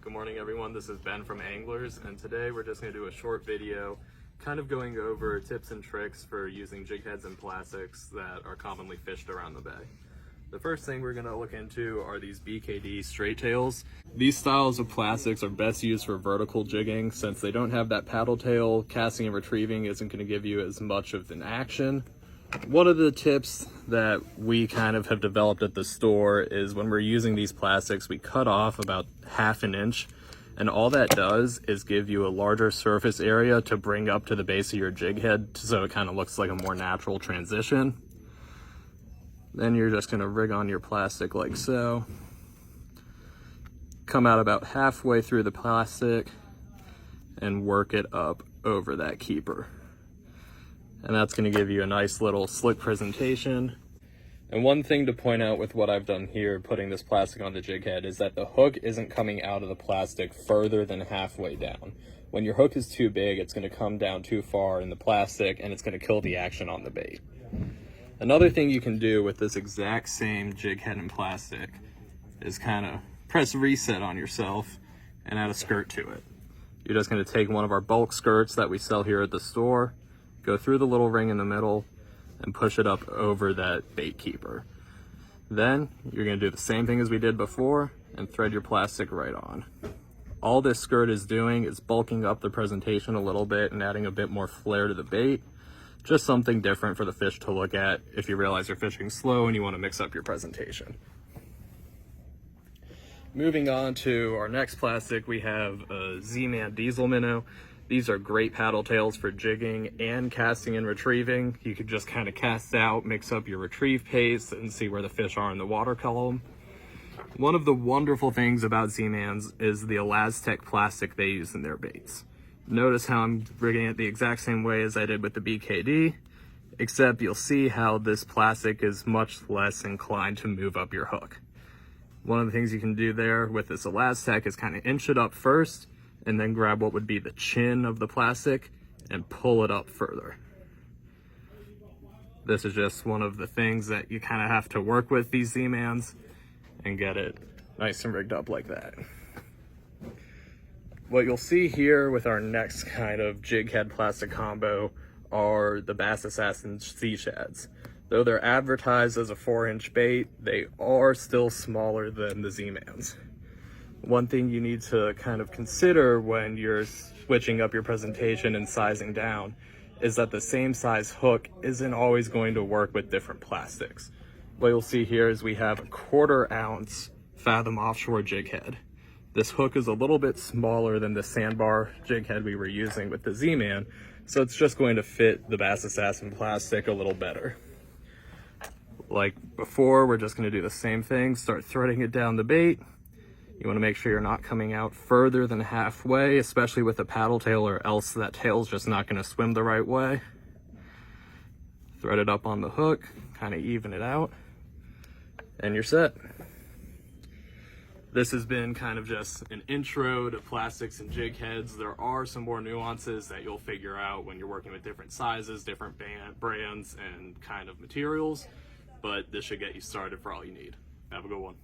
Good morning everyone, this is Ben from Anglers, and today we're just going to do a short video kind of going over tips and tricks for using jig heads and plastics that are commonly fished around the bay. The first thing we're going to look into are these BKD straight tails. These styles of plastics are best used for vertical jigging since they don't have that paddle tail. Casting and retrieving isn't going to give you as much of an action. One of the tips that we kind of have developed at the store is when we're using these plastics, we cut off about 1/2 inch, and all that does is give you a larger surface area to bring up to the base of your jig head, so it kind of looks like a more natural transition. Then you're just going to rig on your plastic like so. Come out about halfway through the plastic and work it up over that keeper. And that's going to give you a nice little slick presentation. And one thing to point out with what I've done here, putting this plastic on the jig head, is that the hook isn't coming out of the plastic further than halfway down. When your hook is too big, it's going to come down too far in the plastic and it's going to kill the action on the bait. Another thing you can do with this exact same jig head and plastic is kind of press reset on yourself and add a skirt to it. You're just going to take one of our bulk skirts that we sell here at the store, go through the little ring in the middle and push it up over that bait keeper. Then you're going to do the same thing as we did before and thread your plastic right on. All this skirt is doing is bulking up the presentation a little bit and adding a bit more flair to the bait. Just something different for the fish to look at if you realize you're fishing slow and you want to mix up your presentation. Moving on to our next plastic, we have a Z-Man diesel minnow. These are great paddle tails for jigging and casting and retrieving. You could just kind of cast out, mix up your retrieve pace, and see where the fish are in the water column. One of the wonderful things about Z-Mans is the Elastec plastic they use in their baits. Notice how I'm rigging it the exact same way as I did with the BKD, except you'll see how this plastic is much less inclined to move up your hook. One of the things you can do there with this Elastec is kind of inch it up first, and then grab what would be the chin of the plastic and pull it up further. This is just one of the things that you kind of have to work with these Z-Mans and get it nice and rigged up like that. What you'll see here with our next kind of jig head plastic combo are the Bass Assassin Sea Shads. Though they're advertised as a 4-inch bait, they are still smaller than the Z-Mans. One thing you need to kind of consider when you're switching up your presentation and sizing down is that the same size hook isn't always going to work with different plastics. What you'll see here is we have a 1/4 ounce Fathom offshore jig head. This hook is a little bit smaller than the sandbar jig head we were using with the Z-Man, so it's just going to fit the Bass Assassin plastic a little better. Like before, we're just going to do the same thing, start threading it down the bait. You want to make sure you're not coming out further than halfway, especially with a paddle tail, or else that tail's just not going to swim the right way. Thread it up on the hook, kind of even it out, and you're set. This has been kind of just an intro to plastics and jig heads. There are some more nuances that you'll figure out when you're working with different sizes, different brands, and kind of materials, but this should get you started for all you need. Have a good one.